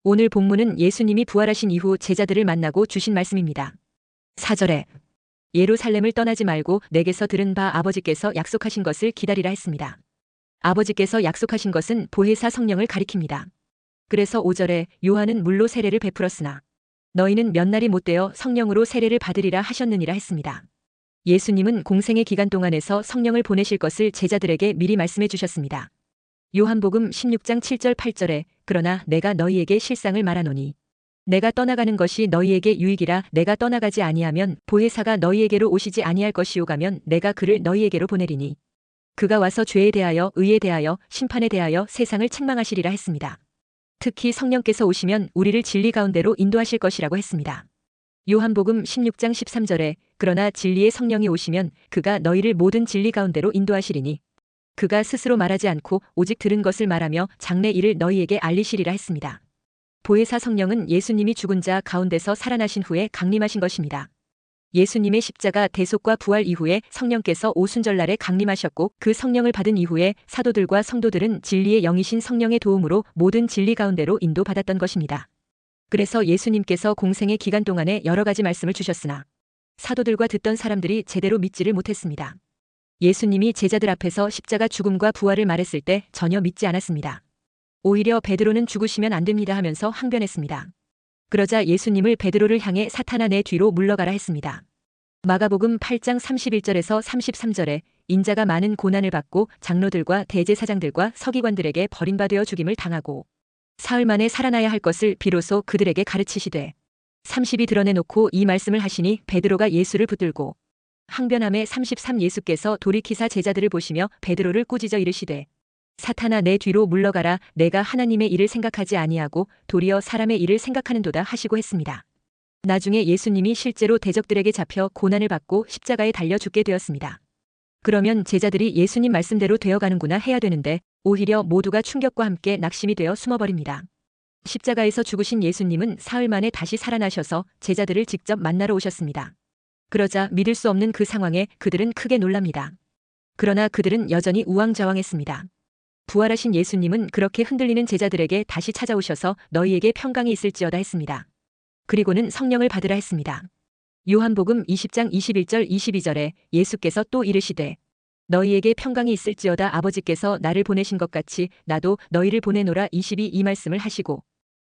오늘 본문은 예수님이 부활하신 이후 제자들을 만나고 주신 말씀입니다. 4절에 예루살렘을 떠나지 말고 내게서 들은 바 아버지께서 약속하신 것을 기다리라 했습니다. 아버지께서 약속하신 것은 보혜사 성령을 가리킵니다. 그래서 5절에 요한은 물로 세례를 베풀었으나 너희는 몇 날이 못되어 성령으로 세례를 받으리라 하셨느니라 했습니다. 예수님은 공생의 기간 동안에서 성령을 보내실 것을 제자들에게 미리 말씀해 주셨습니다. 요한복음 16장 7절 8절에 그러나 내가 너희에게 실상을 말하노니 내가 떠나가는 것이 너희에게 유익이라 내가 떠나가지 아니하면 보혜사가 너희에게로 오시지 아니할 것이요 가면 내가 그를 너희에게로 보내리니 그가 와서 죄에 대하여 의에 대하여 심판에 대하여 세상을 책망하시리라 했습니다. 특히 성령께서 오시면 우리를 진리 가운데로 인도하실 것이라고 했습니다. 요한복음 16장 13절에 그러나 진리의 성령이 오시면 그가 너희를 모든 진리 가운데로 인도하시리니 그가 스스로 말하지 않고 오직 들은 것을 말하며 장래 일을 너희에게 알리시리라 했습니다. 보혜사 성령은 예수님이 죽은 자 가운데서 살아나신 후에 강림하신 것입니다. 예수님의 십자가 대속과 부활 이후에 성령께서 오순절날에 강림하셨고 그 성령을 받은 이후에 사도들과 성도들은 진리의 영이신 성령의 도움으로 모든 진리 가운데로 인도받았던 것입니다. 그래서 예수님께서 공생의 기간 동안에 여러 가지 말씀을 주셨으나 사도들과 듣던 사람들이 제대로 믿지를 못했습니다. 예수님이 제자들 앞에서 십자가 죽음과 부활을 말했을 때 전혀 믿지 않았습니다. 오히려 베드로는 죽으시면 안 됩니다 하면서 항변했습니다. 그러자 예수님을 베드로를 향해 사탄아 내 뒤로 물러가라 했습니다. 마가복음 8장 31절에서 33절에 인자가 많은 고난을 받고 장로들과 대제사장들과 서기관들에게 버림받아 죽임을 당하고 사흘 만에 살아나야 할 것을 비로소 그들에게 가르치시되 30이 드러내놓고 이 말씀을 하시니 베드로가 예수를 붙들고 항변함에 33 예수께서 돌이키사 제자들을 보시며 베드로를 꾸짖어 이르시되 사탄아 내 뒤로 물러가라 내가 하나님의 일을 생각하지 아니하고 도리어 사람의 일을 생각하는도다 하시고 했습니다. 나중에 예수님이 실제로 대적들에게 잡혀 고난을 받고 십자가에 달려 죽게 되었습니다. 그러면 제자들이 예수님 말씀대로 되어가는구나 해야 되는데 오히려 모두가 충격과 함께 낙심이 되어 숨어버립니다. 십자가에서 죽으신 예수님은 사흘 만에 다시 살아나셔서 제자들을 직접 만나러 오셨습니다. 그러자 믿을 수 없는 그 상황에 그들은 크게 놀랍니다. 그러나 그들은 여전히 우왕좌왕했습니다. 부활하신 예수님은 그렇게 흔들리는 제자들에게 다시 찾아오셔서 너희에게 평강이 있을지어다 했습니다. 그리고는 성령을 받으라 했습니다. 요한복음 20장 21절 22절에 예수께서 또 이르시되 너희에게 평강이 있을지어다 아버지께서 나를 보내신 것 같이 나도 너희를 보내노라 22 이 말씀을 하시고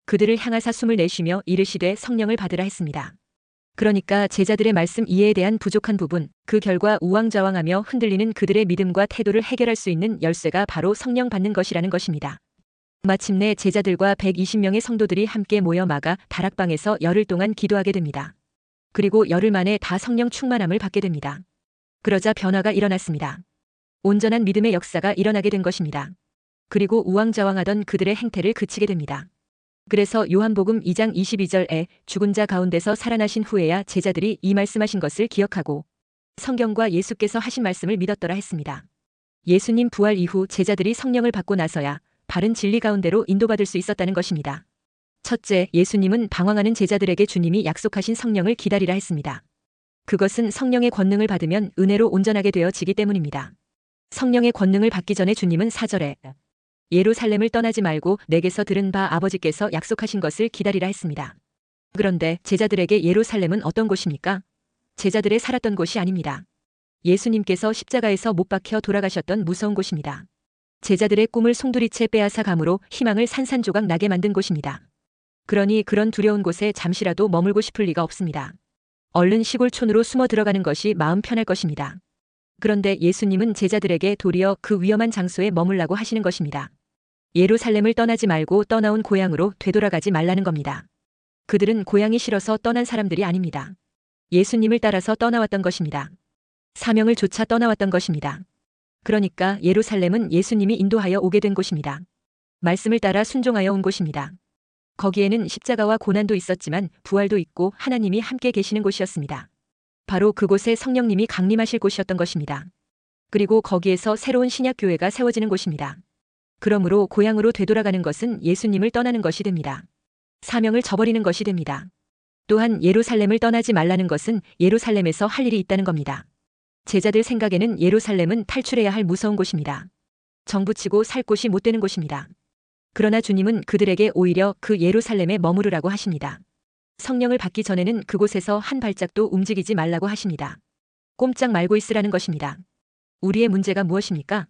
그들을 향하사 숨을 내쉬며 이르시되 성령을 받으라 했습니다. 그러니까 제자들의 말씀 이해에 대한 부족한 부분, 그 결과 우왕좌왕하며 흔들리는 그들의 믿음과 태도를 해결할 수 있는 열쇠가 바로 성령 받는 것이라는 것입니다. 마침내 제자들과 120명의 성도들이 함께 모여 마가 다락방에서 열흘 동안 기도하게 됩니다. 그리고 열흘 만에 다 성령 충만함을 받게 됩니다. 그러자 변화가 일어났습니다. 온전한 믿음의 역사가 일어나게 된 것입니다. 그리고 우왕좌왕하던 그들의 행태를 그치게 됩니다. 그래서 요한복음 2장 22절에 죽은 자 가운데서 살아나신 후에야 제자들이 이 말씀하신 것을 기억하고 성경과 예수께서 하신 말씀을 믿었더라 했습니다. 예수님 부활 이후 제자들이 성령을 받고 나서야 바른 진리 가운데로 인도받을 수 있었다는 것입니다. 첫째, 예수님은 방황하는 제자들에게 주님이 약속하신 성령을 기다리라 했습니다. 그것은 성령의 권능을 받으면 은혜로 온전하게 되어지기 때문입니다. 성령의 권능을 받기 전에 주님은 4절에 예루살렘을 떠나지 말고 내게서 들은 바 아버지께서 약속하신 것을 기다리라 했습니다. 그런데 제자들에게 예루살렘은 어떤 곳입니까? 제자들의 살았던 곳이 아닙니다. 예수님께서 십자가에서 못 박혀 돌아가셨던 무서운 곳입니다. 제자들의 꿈을 송두리째 빼앗아 감으로 희망을 산산조각 나게 만든 곳입니다. 그러니 그런 두려운 곳에 잠시라도 머물고 싶을 리가 없습니다. 얼른 시골촌으로 숨어 들어가는 것이 마음 편할 것입니다. 그런데 예수님은 제자들에게 도리어 그 위험한 장소에 머물라고 하시는 것입니다. 예루살렘을 떠나지 말고 떠나온 고향으로 되돌아가지 말라는 겁니다. 그들은 고향이 싫어서 떠난 사람들이 아닙니다. 예수님을 따라서 떠나왔던 것입니다. 사명을 좇아 떠나왔던 것입니다. 그러니까 예루살렘은 예수님이 인도하여 오게 된 곳입니다. 말씀을 따라 순종하여 온 곳입니다. 거기에는 십자가와 고난도 있었지만 부활도 있고 하나님이 함께 계시는 곳이었습니다. 바로 그곳에 성령님이 강림하실 곳이었던 것입니다. 그리고 거기에서 새로운 신약교회가 세워지는 곳입니다. 그러므로 고향으로 되돌아가는 것은 예수님을 떠나는 것이 됩니다. 사명을 저버리는 것이 됩니다. 또한 예루살렘을 떠나지 말라는 것은 예루살렘에서 할 일이 있다는 겁니다. 제자들 생각에는 예루살렘은 탈출해야 할 무서운 곳입니다. 정부치고 살 곳이 못 되는 곳입니다. 그러나 주님은 그들에게 오히려 그 예루살렘에 머무르라고 하십니다. 성령을 받기 전에는 그곳에서 한 발짝도 움직이지 말라고 하십니다. 꼼짝 말고 있으라는 것입니다. 우리의 문제가 무엇입니까?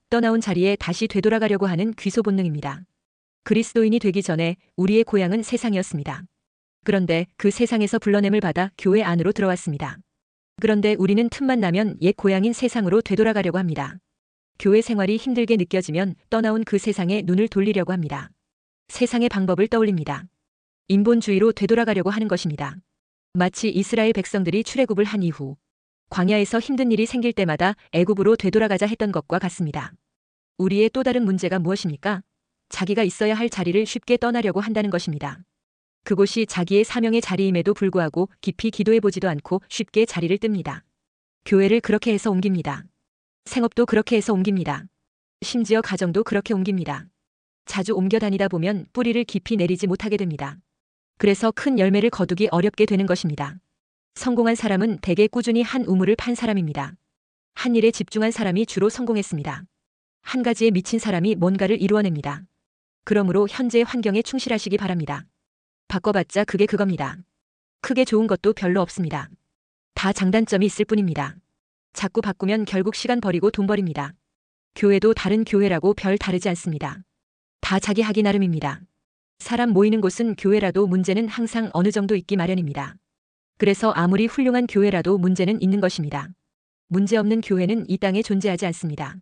떠나온 자리에 다시 되돌아가려고 하는 귀소 본능입니다. 그리스도인이 되기 전에 우리의 고향은 세상이었습니다. 그런데 그 세상에서 불러냄을 받아 교회 안으로 들어왔습니다. 그런데 우리는 틈만 나면 옛 고향인 세상으로 되돌아가려고 합니다. 교회 생활이 힘들게 느껴지면 떠나온 그 세상에 눈을 돌리려고 합니다. 세상의 방법을 떠올립니다. 인본주의로 되돌아가려고 하는 것입니다. 마치 이스라엘 백성들이 출애굽을 한 이후 광야에서 힘든 일이 생길 때마다 애굽으로 되돌아가자 했던 것과 같습니다. 우리의 또 다른 문제가 무엇입니까? 자기가 있어야 할 자리를 쉽게 떠나려고 한다는 것입니다. 그곳이 자기의 사명의 자리임에도 불구하고 깊이 기도해보지도 않고 쉽게 자리를 뜹니다. 교회를 그렇게 해서 옮깁니다. 생업도 그렇게 해서 옮깁니다. 심지어 가정도 그렇게 옮깁니다. 자주 옮겨 다니다 보면 뿌리를 깊이 내리지 못하게 됩니다. 그래서 큰 열매를 거두기 어렵게 되는 것입니다. 성공한 사람은 대개 꾸준히 한 우물을 판 사람입니다. 한 일에 집중한 사람이 주로 성공했습니다. 한 가지에 미친 사람이 뭔가를 이루어냅니다. 그러므로 현재의 환경에 충실하시기 바랍니다. 바꿔봤자 그게 그겁니다. 크게 좋은 것도 별로 없습니다. 다 장단점이 있을 뿐입니다. 자꾸 바꾸면 결국 시간 버리고 돈 버립니다. 교회도 다른 교회라고 별 다르지 않습니다. 다 자기 하기 나름입니다. 사람 모이는 곳은 교회라도 문제는 항상 어느 정도 있기 마련입니다. 그래서 아무리 훌륭한 교회라도 문제는 있는 것입니다. 문제없는 교회는 이 땅에 존재하지 않습니다.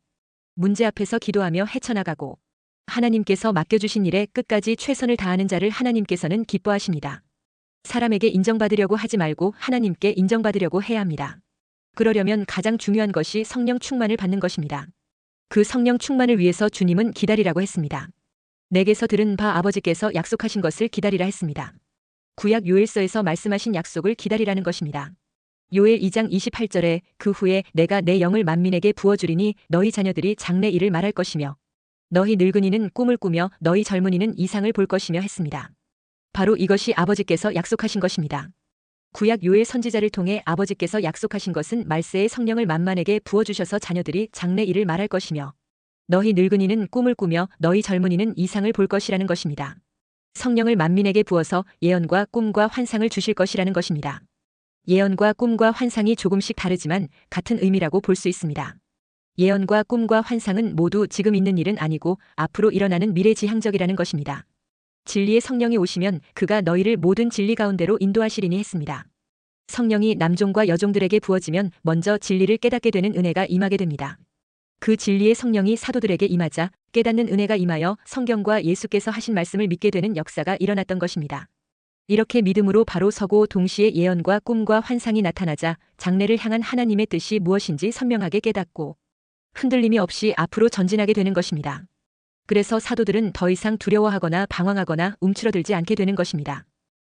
문제 앞에서 기도하며 헤쳐나가고 하나님께서 맡겨주신 일에 끝까지 최선을 다하는 자를 하나님께서는 기뻐하십니다. 사람에게 인정받으려고 하지 말고 하나님께 인정받으려고 해야 합니다. 그러려면 가장 중요한 것이 성령 충만을 받는 것입니다. 그 성령 충만을 위해서 주님은 기다리라고 했습니다. 내게서 들은 바 아버지께서 약속하신 것을 기다리라 했습니다. 구약 요엘서에서 말씀하신 약속을 기다리라는 것입니다. 요엘 2장 28절에 그 후에 내가 내 영을 만민에게 부어주리니 너희 자녀들이 장래 일을 말할 것이며 너희 늙은이는 꿈을 꾸며 너희 젊은이는 이상을 볼 것이며 했습니다. 바로 이것이 아버지께서 약속하신 것입니다. 구약 요엘 선지자를 통해 아버지께서 약속하신 것은 말세의 성령을 만만에게 부어주셔서 자녀들이 장래 일을 말할 것이며 너희 늙은이는 꿈을 꾸며 너희 젊은이는 이상을 볼 것이라는 것입니다. 성령을 만민에게 부어서 예언과 꿈과 환상을 주실 것이라는 것입니다. 예언과 꿈과 환상이 조금씩 다르지만 같은 의미라고 볼 수 있습니다. 예언과 꿈과 환상은 모두 지금 있는 일은 아니고 앞으로 일어나는 미래지향적이라는 것입니다. 진리의 성령이 오시면 그가 너희를 모든 진리 가운데로 인도하시리니 했습니다. 성령이 남종과 여종들에게 부어지면 먼저 진리를 깨닫게 되는 은혜가 임하게 됩니다. 그 진리의 성령이 사도들에게 임하자 깨닫는 은혜가 임하여 성경과 예수께서 하신 말씀을 믿게 되는 역사가 일어났던 것입니다. 이렇게 믿음으로 바로 서고 동시에 예언과 꿈과 환상이 나타나자 장래를 향한 하나님의 뜻이 무엇인지 선명하게 깨닫고 흔들림이 없이 앞으로 전진하게 되는 것입니다. 그래서 사도들은 더 이상 두려워하거나 방황하거나 움츠러들지 않게 되는 것입니다.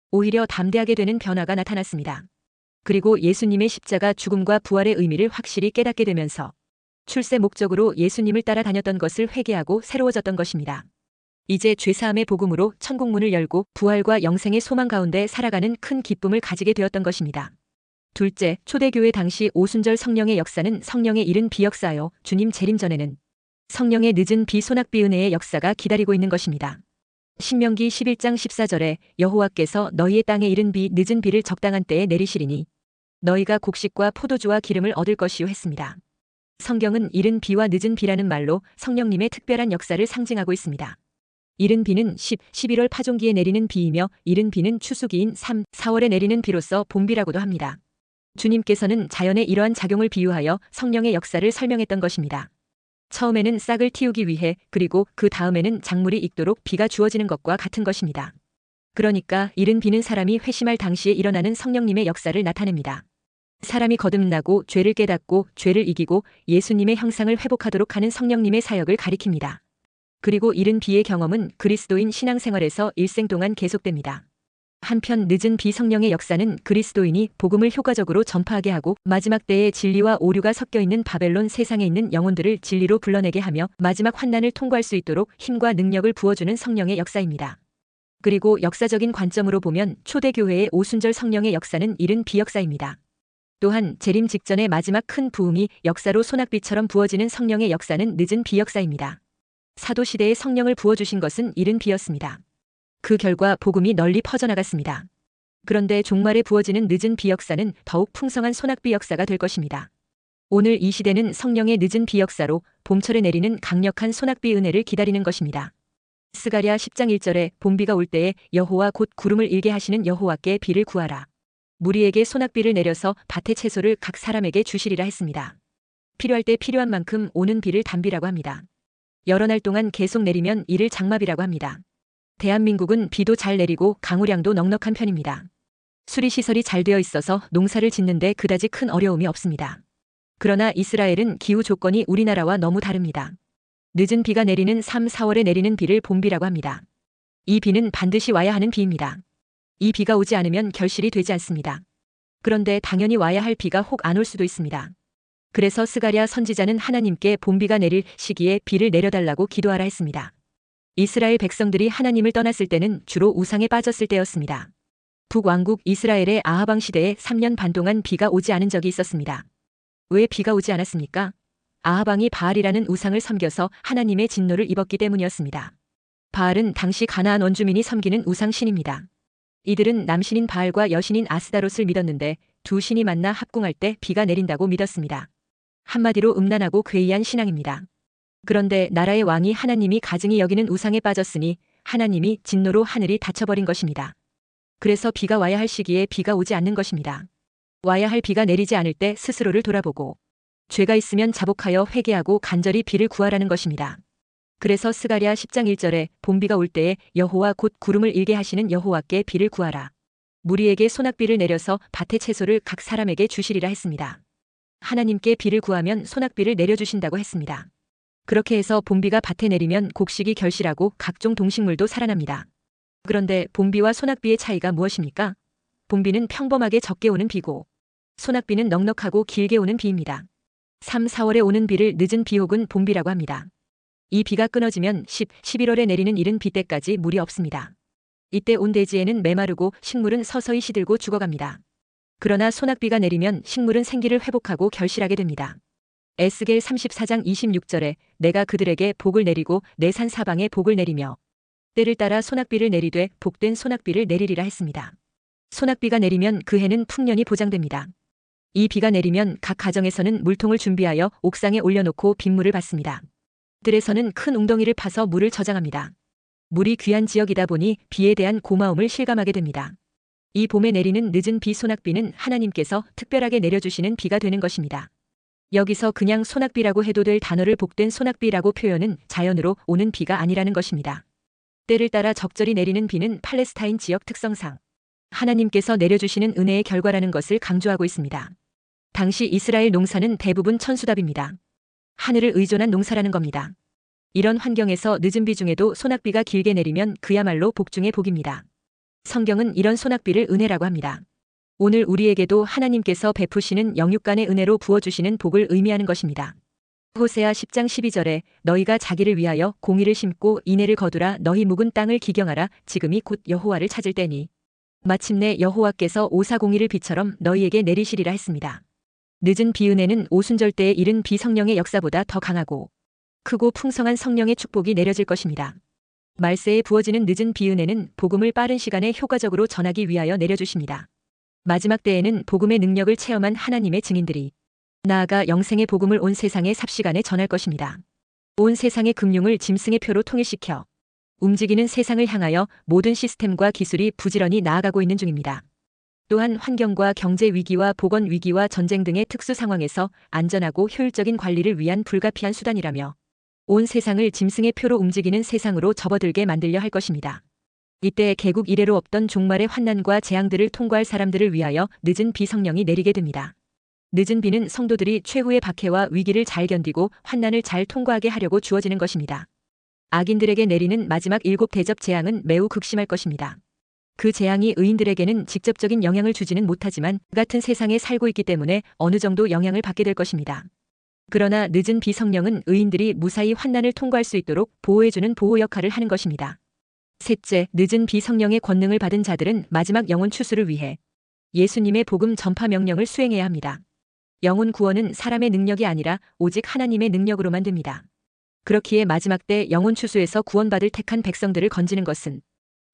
오히려 담대하게 되는 변화가 나타났습니다. 그리고 예수님의 십자가 죽음과 부활의 의미를 확실히 깨닫게 되면서 출세 목적으로 예수님을 따라다녔던 것을 회개하고 새로워졌던 것입니다. 이제 죄사함의 복음으로 천국문을 열고 부활과 영생의 소망 가운데 살아가는 큰 기쁨을 가지게 되었던 것입니다. 둘째, 초대교회 당시 오순절 성령의 역사는 성령의 이른 비역사요. 주님 재림 전에는 성령의 늦은 비 소낙비 은혜의 역사가 기다리고 있는 것입니다. 신명기 11장 14절에 여호와께서 너희의 땅에 이른 비 늦은 비를 적당한 때에 내리시리니 너희가 곡식과 포도주와 기름을 얻을 것이요 했습니다. 성경은 이른 비와 늦은 비라는 말로 성령님의 특별한 역사를 상징하고 있습니다. 이른 비는 11월 파종기에 내리는 비이며 이른 비는 추수기인 3, 4월에 내리는 비로서 봄비라고도 합니다. 주님께서는 자연의 이러한 작용을 비유하여 성령의 역사를 설명했던 것입니다. 처음에는 싹을 틔우기 위해 그리고 그 다음에는 작물이 익도록 비가 주어지는 것과 같은 것입니다. 그러니까 이른 비는 사람이 회심할 당시에 일어나는 성령님의 역사를 나타냅니다. 사람이 거듭나고 죄를 깨닫고 죄를 이기고 예수님의 형상을 회복하도록 하는 성령님의 사역을 가리킵니다. 그리고 이른 비의 경험은 그리스도인 신앙생활에서 일생 동안 계속됩니다. 한편 늦은 비성령의 역사는 그리스도인이 복음을 효과적으로 전파하게 하고 마지막 때에 진리와 오류가 섞여 있는 바벨론 세상에 있는 영혼들을 진리로 불러내게 하며 마지막 환난을 통과할 수 있도록 힘과 능력을 부어주는 성령의 역사입니다. 그리고 역사적인 관점으로 보면 초대교회의 오순절 성령의 역사는 이른 비역사입니다. 또한 재림 직전의 마지막 큰 부흥이 역사로 소낙비처럼 부어지는 성령의 역사는 늦은 비역사입니다. 사도시대에 성령을 부어주신 것은 이른 비였습니다. 그 결과 복음이 널리 퍼져나갔습니다. 그런데 종말에 부어지는 늦은 비 역사는 더욱 풍성한 소낙비 역사가 될 것입니다. 오늘 이 시대는 성령의 늦은 비 역사로 봄철에 내리는 강력한 소낙비 은혜를 기다리는 것입니다. 스가랴 10장 1절에 봄비가 올 때에 여호와 곧 구름을 일게 하시는 여호와께 비를 구하라. 무리에게 소낙비를 내려서 밭의 채소를 각 사람에게 주시리라 했습니다. 필요할 때 필요한 만큼 오는 비를 단비라고 합니다. 여러 날 동안 계속 내리면 이를 장마비라고 합니다. 대한민국은 비도 잘 내리고 강우량도 넉넉한 편입니다. 수리시설이 잘 되어 있어서 농사를 짓는데 그다지 큰 어려움이 없습니다. 그러나 이스라엘은 기후 조건이 우리나라와 너무 다릅니다. 늦은 비가 내리는 3, 4월에 내리는 비를 봄비라고 합니다. 이 비는 반드시 와야 하는 비입니다. 이 비가 오지 않으면 결실이 되지 않습니다. 그런데 당연히 와야 할 비가 혹 안 올 수도 있습니다. 그래서 스가랴 선지자는 하나님께 봄비가 내릴 시기에 비를 내려달라고 기도하라 했습니다. 이스라엘 백성들이 하나님을 떠났을 때는 주로 우상에 빠졌을 때였습니다. 북왕국 이스라엘의 아하방 시대에 3년 반 동안 비가 오지 않은 적이 있었습니다. 왜 비가 오지 않았습니까? 아하방이 바알이라는 우상을 섬겨서 하나님의 진노를 입었기 때문이었습니다. 바알은 당시 가나안 원주민이 섬기는 우상신입니다. 이들은 남신인 바알과 여신인 아스다롯을 믿었는데 두 신이 만나 합궁할 때 비가 내린다고 믿었습니다. 한마디로 음란하고 괴이한 신앙입니다. 그런데 나라의 왕이 하나님이 가증히 여기는 우상에 빠졌으니 하나님이 진노로 하늘이 닫혀버린 것입니다. 그래서 비가 와야 할 시기에 비가 오지 않는 것입니다. 와야 할 비가 내리지 않을 때 스스로를 돌아보고 죄가 있으면 자복하여 회개하고 간절히 비를 구하라는 것입니다. 그래서 스가랴 10장 1절에 봄비가 올 때에 여호와 곧 구름을 일게 하시는 여호와께 비를 구하라. 무리에게 소낙비를 내려서 밭의 채소를 각 사람에게 주시리라 했습니다. 하나님께 비를 구하면 소낙비를 내려주신다고 했습니다. 그렇게 해서 봄비가 밭에 내리면 곡식이 결실하고 각종 동식물도 살아납니다. 그런데 봄비와 소낙비의 차이가 무엇입니까? 봄비는 평범하게 적게 오는 비고 소낙비는 넉넉하고 길게 오는 비입니다. 3, 4월에 오는 비를 늦은 비 혹은 봄비라고 합니다. 이 비가 끊어지면 11월에 내리는 이른 비 때까지 물이 없습니다. 이때 온 대지에는 메마르고 식물은 서서히 시들고 죽어갑니다. 그러나 소낙비가 내리면 식물은 생기를 회복하고 결실하게 됩니다. 에스겔 34장 26절에 내가 그들에게 복을 내리고 내 산 사방에 복을 내리며 때를 따라 소낙비를 내리되 복된 소낙비를 내리리라 했습니다. 소낙비가 내리면 그 해는 풍년이 보장됩니다. 이 비가 내리면 각 가정에서는 물통을 준비하여 옥상에 올려놓고 빗물을 받습니다. 들에서는 큰 웅덩이를 파서 물을 저장합니다. 물이 귀한 지역이다 보니 비에 대한 고마움을 실감하게 됩니다. 이 봄에 내리는 늦은 비 소낙비는 하나님께서 특별하게 내려주시는 비가 되는 것입니다. 여기서 그냥 소낙비라고 해도 될 단어를 복된 소낙비라고 표현은 자연으로 오는 비가 아니라는 것입니다. 때를 따라 적절히 내리는 비는 팔레스타인 지역 특성상 하나님께서 내려주시는 은혜의 결과라는 것을 강조하고 있습니다. 당시 이스라엘 농사는 대부분 천수답입니다. 하늘을 의존한 농사라는 겁니다. 이런 환경에서 늦은 비 중에도 소낙비가 길게 내리면 그야말로 복 중의 복입니다. 성경은 이런 소낙비를 은혜라고 합니다. 오늘 우리에게도 하나님께서 베푸시는 영육간의 은혜로 부어주시는 복을 의미하는 것입니다. 호세아 10장 12절에 너희가 자기를 위하여 공의를 심고 인애를 거두라 너희 묵은 땅을 기경하라 지금이 곧 여호와를 찾을 때니 마침내 여호와께서 오사공의를 비처럼 너희에게 내리시리라 했습니다. 늦은 비 은혜는 오순절 때의 이른 비 성령의 역사보다 더 강하고 크고 풍성한 성령의 축복이 내려질 것입니다. 말세에 부어지는 늦은 비 은혜는 복음을 빠른 시간에 효과적으로 전하기 위하여 내려주십니다. 마지막 때에는 복음의 능력을 체험한 하나님의 증인들이 나아가 영생의 복음을 온 세상에 삽시간에 전할 것입니다. 온 세상의 금융을 짐승의 표로 통일시켜 움직이는 세상을 향하여 모든 시스템과 기술이 부지런히 나아가고 있는 중입니다. 또한 환경과 경제 위기와 보건 위기와 전쟁 등의 특수 상황에서 안전하고 효율적인 관리를 위한 불가피한 수단이라며 온 세상을 짐승의 표로 움직이는 세상으로 접어들게 만들려 할 것입니다. 이때 개국 이래로 없던 종말의 환난과 재앙들을 통과할 사람들을 위하여 늦은 비 성령이 내리게 됩니다. 늦은 비는 성도들이 최후의 박해와 위기를 잘 견디고 환난을 잘 통과하게 하려고 주어지는 것입니다. 악인들에게 내리는 마지막 7 대접 재앙은 매우 극심할 것입니다. 그 재앙이 의인들에게는 직접적인 영향을 주지는 못하지만 같은 세상에 살고 있기 때문에 어느 정도 영향을 받게 될 것입니다. 그러나 늦은 비 성령은 의인들이 무사히 환난을 통과할 수 있도록 보호해주는 보호 역할을 하는 것입니다. 셋째, 늦은 비 성령의 권능을 받은 자들은 마지막 영혼 추수를 위해 예수님의 복음 전파 명령을 수행해야 합니다. 영혼 구원은 사람의 능력이 아니라 오직 하나님의 능력으로만 됩니다. 그렇기에 마지막 때 영혼 추수에서 구원받을 택한 백성들을 건지는 것은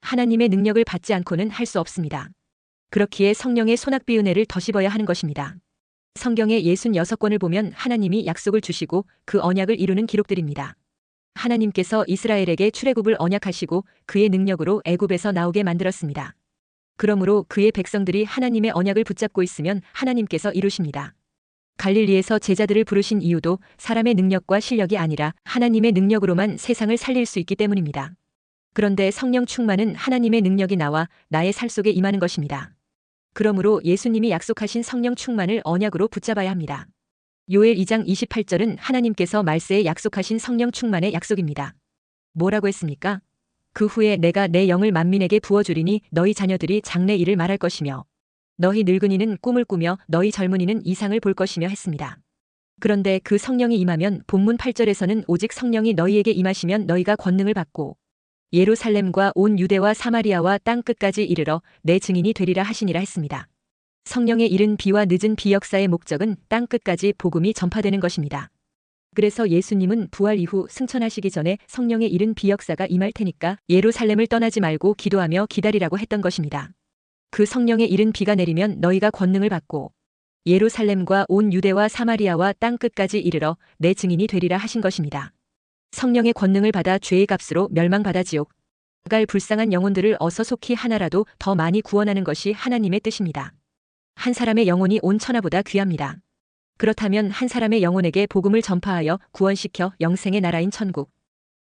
하나님의 능력을 받지 않고는 할 수 없습니다. 그렇기에 성령의 소낙비 은혜를 더씹어야 하는 것입니다. 성경의 66권을 보면 하나님이 약속을 주시고 그 언약을 이루는 기록들입니다. 하나님께서 이스라엘에게 출애굽을 언약하시고 그의 능력으로 애굽에서 나오게 만들었습니다. 그러므로 그의 백성들이 하나님의 언약을 붙잡고 있으면 하나님께서 이루십니다. 갈릴리에서 제자들을 부르신 이유도 사람의 능력과 실력이 아니라 하나님의 능력으로만 세상을 살릴 수 있기 때문입니다. 그런데 성령 충만은 하나님의 능력이 나와 나의 살 속에 임하는 것입니다. 그러므로 예수님이 약속하신 성령 충만을 언약으로 붙잡아야 합니다. 요엘 2장 28절은 하나님께서 말세에 약속하신 성령 충만의 약속입니다. 뭐라고 했습니까? 그 후에 내가 내 영을 만민에게 부어주리니 너희 자녀들이 장래 일을 말할 것이며 너희 늙은이는 꿈을 꾸며 너희 젊은이는 이상을 볼 것이며 했습니다. 그런데 그 성령이 임하면 본문 8절에서는 오직 성령이 너희에게 임하시면 너희가 권능을 받고 예루살렘과 온 유대와 사마리아와 땅 끝까지 이르러 내 증인이 되리라 하시니라 했습니다. 성령의 이른 비와 늦은 비 역사의 목적은 땅 끝까지 복음이 전파되는 것입니다. 그래서 예수님은 부활 이후 승천하시기 전에 성령의 이른 비 역사가 임할 테니까 예루살렘을 떠나지 말고 기도하며 기다리라고 했던 것입니다. 그 성령의 이른 비가 내리면 너희가 권능을 받고 예루살렘과 온 유대와 사마리아와 땅 끝까지 이르러 내 증인이 되리라 하신 것입니다. 성령의 권능을 받아 죄의 값으로 멸망받아 지옥 갈 불쌍한 영혼들을 어서 속히 하나라도 더 많이 구원하는 것이 하나님의 뜻입니다. 한 사람의 영혼이 온 천하보다 귀합니다. 그렇다면 한 사람의 영혼에게 복음을 전파하여 구원시켜 영생의 나라인 천국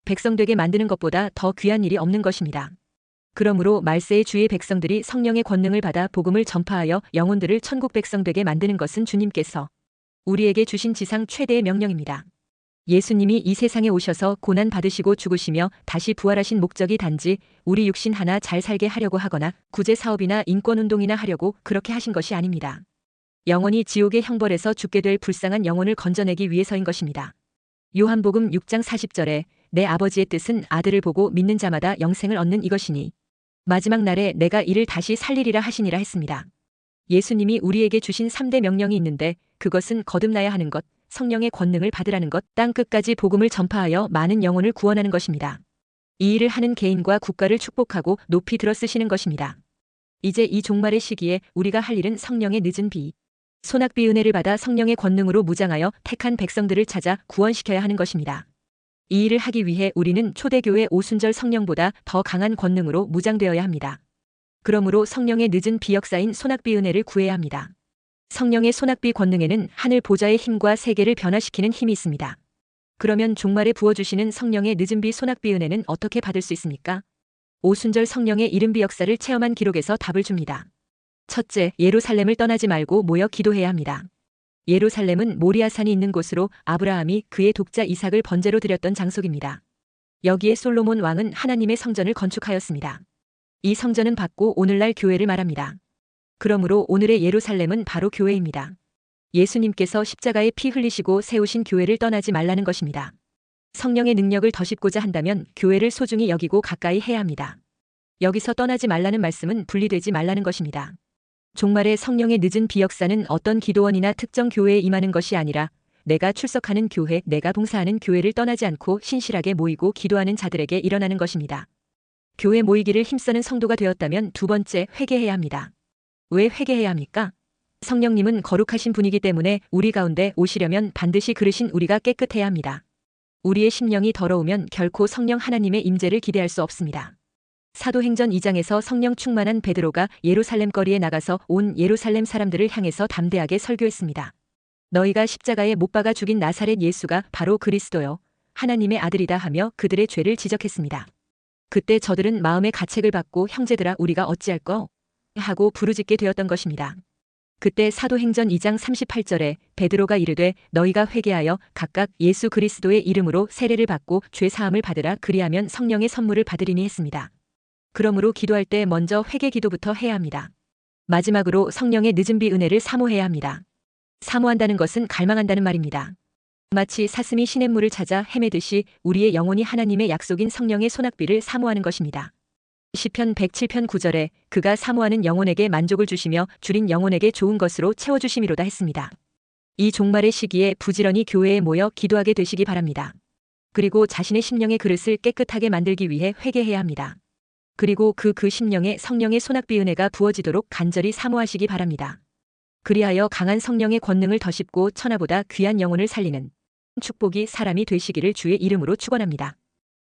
백성되게 만드는 것보다 더 귀한 일이 없는 것입니다. 그러므로 말세의 주의 백성들이 성령의 권능을 받아 복음을 전파하여 영혼들을 천국 백성되게 만드는 것은 주님께서 우리에게 주신 지상 최대의 명령입니다. 예수님이 이 세상에 오셔서 고난 받으시고 죽으시며 다시 부활하신 목적이 단지 우리 육신 하나 잘 살게 하려고 하거나 구제 사업이나 인권운동이나 하려고 그렇게 하신 것이 아닙니다. 영원히 지옥의 형벌에서 죽게 될 불쌍한 영혼을 건져내기 위해서인 것입니다. 요한복음 6장 40절에 내 아버지의 뜻은 아들을 보고 믿는 자마다 영생을 얻는 이것이니 마지막 날에 내가 이를 다시 살리리라 하시니라 했습니다. 예수님이 우리에게 주신 3대 명령이 있는데 그것은 거듭나야 하는 것, 성령의 권능을 받으라는 것, 땅 끝까지 복음을 전파하여 많은 영혼을 구원하는 것입니다. 이 일을 하는 개인과 국가를 축복하고 높이 들어 쓰시는 것입니다. 이제 이 종말의 시기에 우리가 할 일은 성령의 늦은 비, 소낙비 은혜를 받아 성령의 권능으로 무장하여 택한 백성들을 찾아 구원시켜야 하는 것입니다. 이 일을 하기 위해 우리는 초대교회 오순절 성령보다 더 강한 권능으로 무장되어야 합니다. 그러므로 성령의 늦은 비 역사인 소낙비 은혜를 구해야 합니다. 성령의 소낙비 권능에는 하늘 보좌의 힘과 세계를 변화시키는 힘이 있습니다. 그러면 종말에 부어주시는 성령의 늦은 비 소낙비 은혜는 어떻게 받을 수 있습니까? 오순절 성령의 이른 비 역사를 체험한 기록에서 답을 줍니다. 첫째, 예루살렘을 떠나지 말고 모여 기도해야 합니다. 예루살렘은 모리아산이 있는 곳으로 아브라함이 그의 독자 이삭을 번제로 드렸던 장소입니다. 여기에 솔로몬 왕은 하나님의 성전을 건축하였습니다. 이 성전은 받고 오늘날 교회를 말합니다. 그러므로 오늘의 예루살렘은 바로 교회입니다. 예수님께서 십자가에 피 흘리시고 세우신 교회를 떠나지 말라는 것입니다. 성령의 능력을 더씹고자 한다면 교회를 소중히 여기고 가까이 해야 합니다. 여기서 떠나지 말라는 말씀은 분리되지 말라는 것입니다. 종말의 성령의 늦은 비역사는 어떤 기도원이나 특정 교회에 임하는 것이 아니라 내가 출석하는 교회, 내가 봉사하는 교회를 떠나지 않고 신실하게 모이고 기도하는 자들에게 일어나는 것입니다. 교회 모이기를 힘쓰는 성도가 되었다면 두 번째, 회개해야 합니다. 왜 회개해야 합니까? 성령님은 거룩하신 분이기 때문에 우리 가운데 오시려면 반드시 그르신 우리가 깨끗해야 합니다. 우리의 심령이 더러우면 결코 성령 하나님의 임재를 기대할 수 없습니다. 사도행전 2장에서 성령 충만한 베드로가 예루살렘 거리에 나가서 온 예루살렘 사람들을 향해서 담대하게 설교했습니다. 너희가 십자가에 못 박아 죽인 나사렛 예수가 바로 그리스도요 하나님의 아들이다 하며 그들의 죄를 지적했습니다. 그때 저들은 마음의 가책을 받고 형제들아 우리가 어찌할꼬 하고 부르짖게 되었던 것입니다. 그때 사도행전 2장 38절에 베드로가 이르되 너희가 회개하여 각각 예수 그리스도의 이름으로 세례를 받고 죄 사함을 받으라 그리하면 성령의 선물을 받으리니 했습니다. 그러므로 기도할 때 먼저 회개 기도부터 해야 합니다. 마지막으로 성령의 늦은 비 은혜를 사모해야 합니다. 사모한다는 것은 갈망한다는 말입니다. 마치 사슴이 시냇물을 찾아 헤매듯이 우리의 영혼이 하나님의 약속인 성령의 소낙비를 사모하는 것입니다. 시편 107편 9절에 그가 사모하는 영혼에게 만족을 주시며 줄인 영혼에게 좋은 것으로 채워주심이로다 했습니다. 이 종말의 시기에 부지런히 교회에 모여 기도하게 되시기 바랍니다. 그리고 자신의 심령의 그릇을 깨끗하게 만들기 위해 회개해야 합니다. 그리고 그 심령에 성령의 소낙비 은혜가 부어지도록 간절히 사모하시기 바랍니다. 그리하여 강한 성령의 권능을 더 씹고 천하보다 귀한 영혼을 살리는 축복이 사람이 되시기를 주의 이름으로 축원합니다.